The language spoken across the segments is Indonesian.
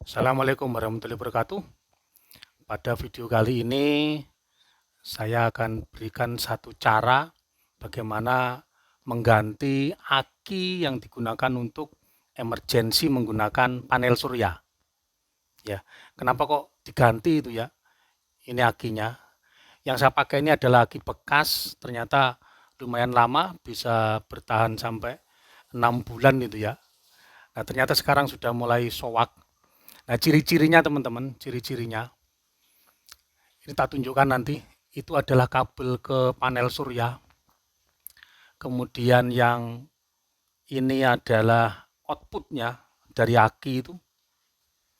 Assalamualaikum warahmatullahi wabarakatuh. Pada video kali ini saya akan berikan satu cara bagaimana mengganti aki yang digunakan untuk emergensi menggunakan panel surya. Ya, kenapa kok diganti itu ya? Ini akinya. Yang saya pakai ini adalah aki bekas, ternyata lumayan lama, bisa bertahan sampai 6 bulan itu ya. Nah, ternyata sekarang sudah mulai sowak. Nah, ciri-cirinya teman-teman, ciri-cirinya ini tak tunjukkan nanti. Itu adalah kabel ke panel surya. Kemudian yang ini adalah outputnya dari aki itu.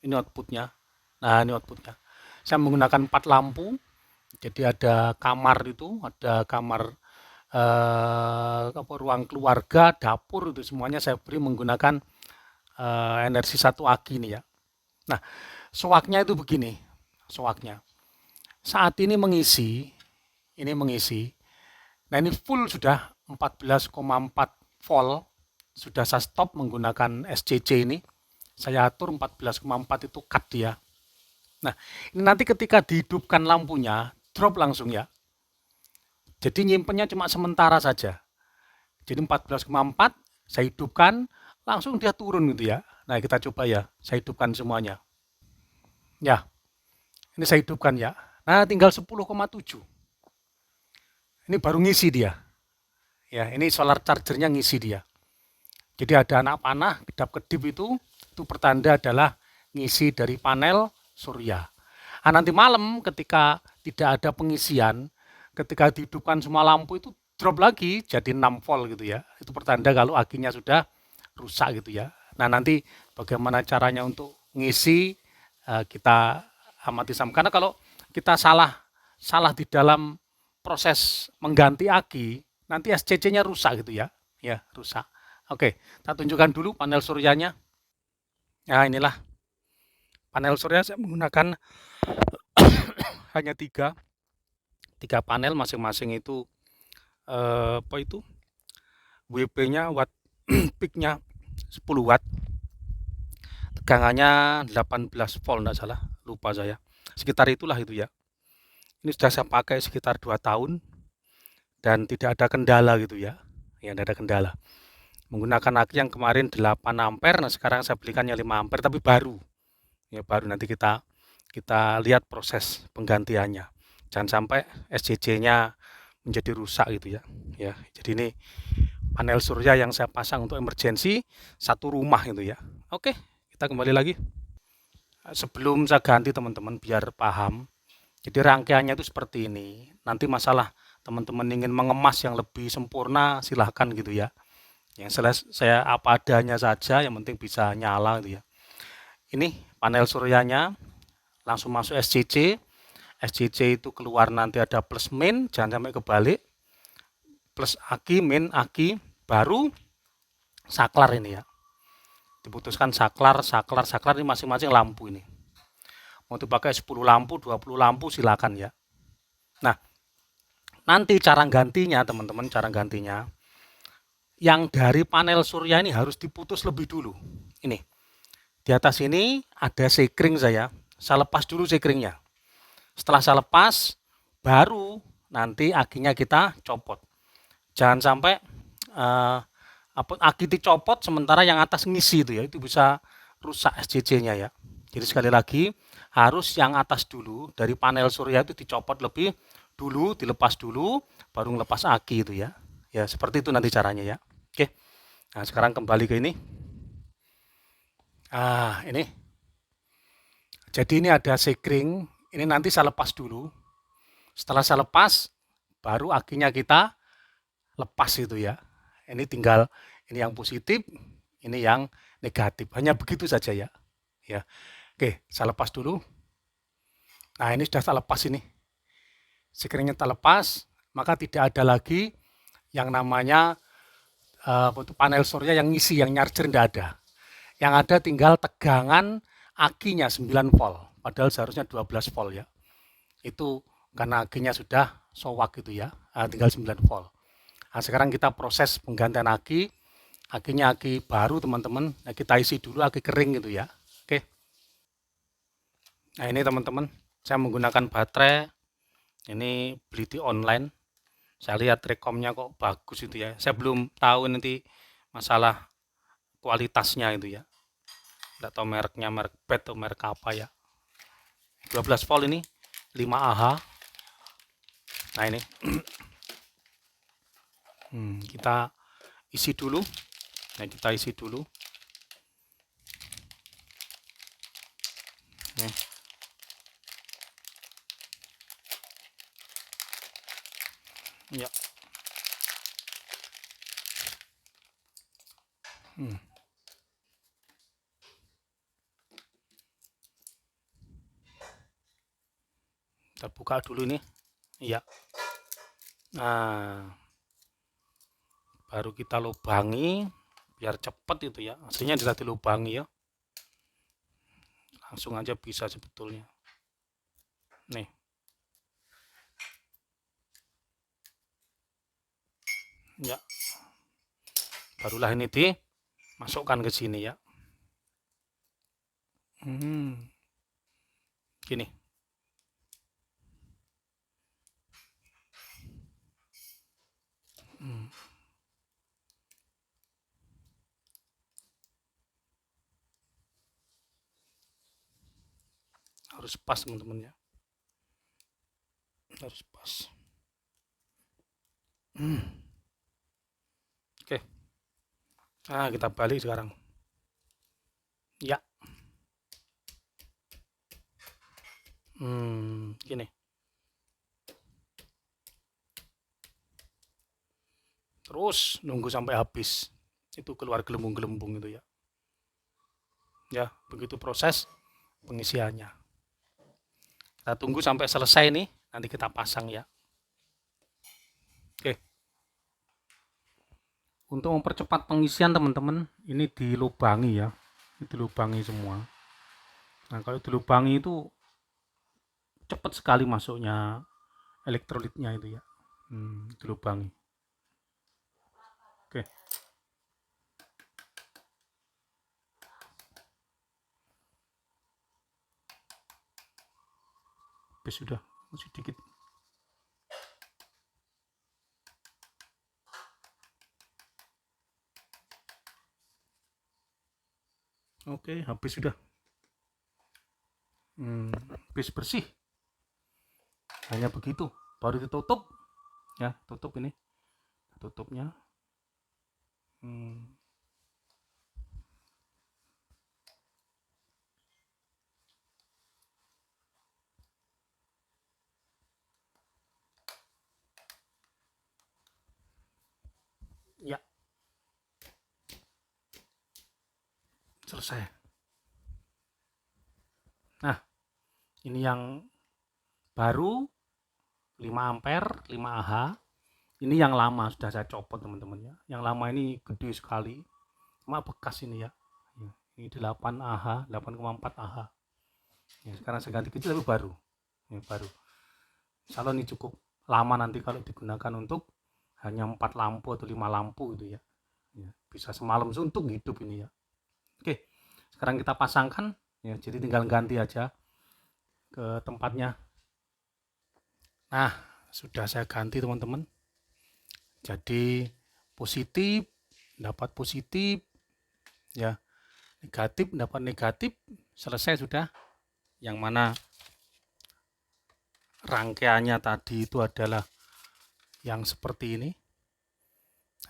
Ini outputnya. Nah, ini outputnya. Saya menggunakan 4 lampu. Jadi ada kamar itu, ada kamar ruang keluarga, dapur itu semuanya saya beri menggunakan energi satu aki ini ya. Nah, sowaknya itu begini, sowaknya. Saat ini mengisi. Nah, ini full sudah 14,4 volt. Sudah saya stop menggunakan SCC ini. Saya atur 14,4 itu cut dia. Nah, ini nanti ketika dihidupkan lampunya, drop langsung ya. Jadi nyimpennya cuma sementara saja. Jadi 14,4 saya hidupkan, langsung dia turun gitu ya. Nah, kita coba ya, saya hidupkan semuanya. Ya, ini saya hidupkan ya. Nah, tinggal 10,7. Ini baru ngisi dia. Ya, ini solar chargernya ngisi dia. Jadi ada anak panah, kedap-kedip itu pertanda adalah ngisi dari panel surya. Nah, nanti malam ketika tidak ada pengisian, ketika dihidupkan semua lampu itu drop lagi jadi 6 volt gitu ya. Itu pertanda kalau akinya sudah rusak gitu ya. Nah, nanti bagaimana caranya untuk ngisi kita amati sama. Karena kalau kita salah di dalam proses mengganti aki, nanti SCC-nya rusak gitu ya. Ya, rusak. Oke, kita tunjukkan dulu panel suryanya. Nah, inilah panel surya saya menggunakan hanya tiga panel masing-masing itu apa itu WP-nya watt peak-nya 10 watt, tegangannya 18 volt enggak salah, lupa saya. Sekitar itulah itu ya. Ini sudah saya pakai sekitar 2 tahun dan tidak ada kendala gitu ya. Ya, tidak ada kendala. Menggunakan aki yang kemarin 8 ampere, nah sekarang saya belikannya 5 ampere tapi baru. Ya, baru nanti kita lihat proses penggantiannya. Jangan sampai SCC-nya menjadi rusak gitu ya. Ya, jadi ini panel surya yang saya pasang untuk emergensi satu rumah itu ya. Oke, kita kembali lagi. Sebelum saya ganti teman-teman biar paham. Jadi rangkaiannya itu seperti ini. Nanti masalah teman-teman ingin mengemas yang lebih sempurna silahkan gitu ya. Yang saya apa adanya saja, yang penting bisa nyala gitu ya. Ini panel suryanya langsung masuk SCC. SCC itu keluar nanti ada plus min, jangan sampai kebalik. Plus aki, min, aki, baru saklar ini ya. Diputuskan saklar ini masing-masing lampu ini. Mau dipakai 10 lampu, 20 lampu silakan ya. Nah, nanti cara gantinya teman-teman, cara gantinya yang dari panel surya ini harus diputus lebih dulu. Ini. Di atas ini ada sekring saya lepas dulu sekringnya. Setelah saya lepas, baru nanti akinya kita copot. Jangan sampai aki dicopot sementara yang atas ngisi itu ya, itu bisa rusak SCC-nya ya. Jadi sekali lagi harus yang atas dulu dari panel surya itu dicopot lebih dulu, dilepas dulu, baru ngelepas aki itu ya. Ya seperti itu nanti caranya ya. Oke. Nah sekarang kembali ke ini. Ini. Jadi ini ada sekring. Ini nanti saya lepas dulu. Setelah saya lepas, baru akinya kita lepas itu ya. Ini tinggal ini yang positif, ini yang negatif. Hanya begitu saja ya. Ya. Oke, saya lepas dulu. Nah, ini sudah saya lepas ini. Sekringnya terlepas, maka tidak ada lagi yang namanya panel surya yang ngisi, yang charger tidak ada. Yang ada tinggal tegangan akinya 9 volt, padahal seharusnya 12 volt ya. Itu karena akinya sudah sowak gitu ya, tinggal 9 volt. Nah, sekarang kita proses penggantian aki. Akinya aki baru teman-teman. Nah, kita isi dulu aki kering gitu ya. Oke. Nah ini teman-teman, saya menggunakan baterai, ini beli di online. Saya lihat rekomnya kok bagus itu ya. Saya belum tahu nanti masalah kualitasnya itu ya. Tidak tahu mereknya, merek bed atau merek apa ya. 12 volt ini, 5 Ah. Nah ini, kita isi dulu. Nah kita isi dulu. Nih, ya. Kita buka dulu nih. Iya. Nah, baru kita lubangi biar cepet itu ya. Aslinya bisa dilubangi ya. Langsung aja bisa sebetulnya. Nih. Ya, barulah ini dimasukkan ke sini ya. Gini. Harus pas teman-teman ya. Harus pas. Oke. Nah, kita balik sekarang. Ya. Gini. Terus nunggu sampai habis. Itu keluar gelembung-gelembung itu ya. Ya, begitu proses pengisiannya. Kita tunggu sampai selesai nih, nanti kita pasang ya. Oke. Untuk mempercepat pengisian teman-teman, ini dilubangi ya. Ini dilubangi semua. Nah, kalau dilubangi itu cepat sekali masuknya elektrolitnya itu ya. Dilubangi. Oke. Habis sudah, masih dikit. Oke, habis sudah. Habis bersih. Hanya begitu, baru ditutup. Ya, tutup ini. Tutupnya. Ya, selesai. Nah, ini yang baru 5 ampere, 5 Ah. Ini yang lama sudah saya copot teman-teman ya. Yang lama ini gede sekali. Cuma bekas ini ya. Ini 8 Ah, 8,4 Ah. Ya, sekarang saya ganti kecil tapi baru. Ini baru. Insya ini cukup lama nanti kalau digunakan untuk hanya 4 lampu atau 5 lampu gitu ya. Bisa semalam suntuk hidup ini ya. Oke, sekarang kita pasangkan ya, jadi tinggal ganti aja ke tempatnya. Nah, sudah saya ganti teman-teman. Jadi positif dapat positif ya, negatif dapat negatif, selesai sudah. Yang mana rangkaiannya tadi itu adalah yang seperti ini.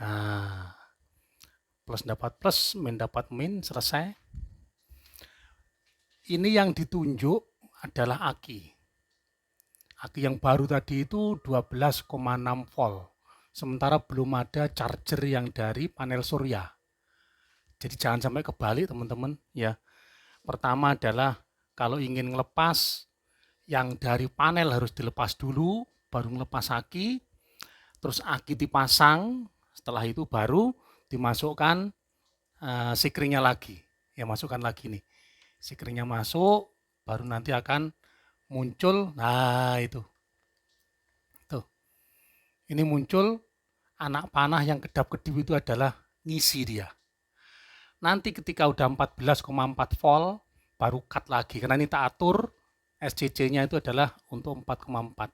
Nah, plus dapat plus, min dapat min, selesai. Ini yang ditunjuk adalah aki. Aki yang baru tadi itu 12,6 volt. Sementara belum ada charger yang dari panel surya. Jadi jangan sampai kebalik teman-teman ya. Pertama adalah kalau ingin ngelepas yang dari panel harus dilepas dulu, baru ngelepas aki, terus aki dipasang, setelah itu baru dimasukkan sikringnya lagi. Ya masukkan lagi nih. Sikringnya masuk, baru nanti akan muncul, nah itu. Tuh. Ini muncul anak panah yang kedap-kedip itu adalah ngisi dia. Nanti ketika udah 14,4 volt baru cut lagi karena ini tak atur SCC-nya itu adalah untuk 4,4.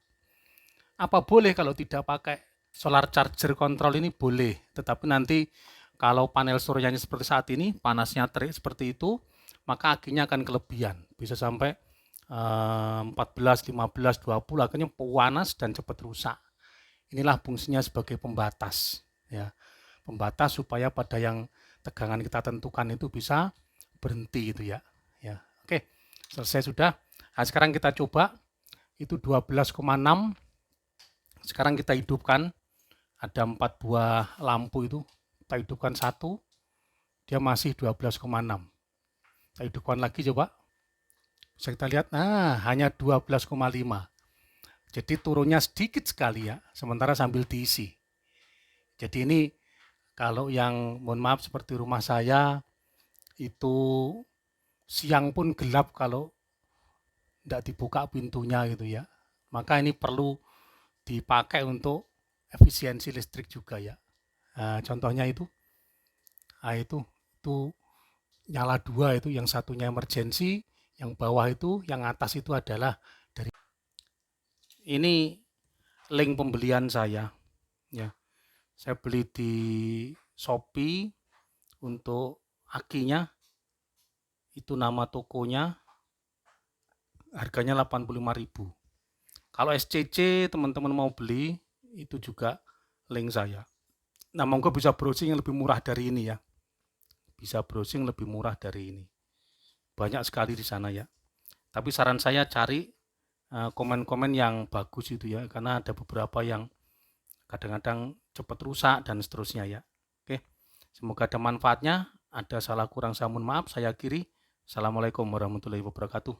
Apa boleh kalau tidak pakai solar charger control ini? Boleh, tetapi nanti kalau panel suryanya seperti saat ini, panasnya terik seperti itu, maka akinya akan kelebihan, bisa sampai 14, 15, 20, akhirnya panas dan cepat rusak. Inilah fungsinya sebagai pembatas, ya, pembatas supaya pada yang tegangan kita tentukan itu bisa berhenti itu ya. Ya, oke, selesai sudah. Nah, sekarang kita coba itu 12,6. Sekarang kita hidupkan, ada 4 buah lampu itu, kita hidupkan satu, dia masih 12,6. Kita hidupkan lagi coba. Bisa kita lihat, nah hanya 12,5. Jadi turunnya sedikit sekali ya, sementara sambil diisi. Jadi ini kalau yang mohon maaf seperti rumah saya itu siang pun gelap kalau tidak dibuka pintunya gitu ya. Maka ini perlu dipakai untuk efisiensi listrik juga ya. Nah, contohnya itu, itu nyala dua, itu yang satunya emergency, yang bawah itu, yang atas itu adalah dari ini link pembelian saya ya. Saya beli di Shopee untuk akinya, itu nama tokonya, harganya 85.000. Kalau SCC teman-teman mau beli, itu juga link saya. Nah, monggo bisa browsing yang lebih murah dari ini ya. Bisa browsing lebih murah dari ini. Banyak sekali di sana ya. Tapi saran saya cari komen-komen yang bagus itu ya, karena ada beberapa yang kadang-kadang cepat rusak dan seterusnya ya. Oke, semoga ada manfaatnya. Ada salah kurang saya mohon maaf, saya akhiri. Assalamualaikum warahmatullahi wabarakatuh.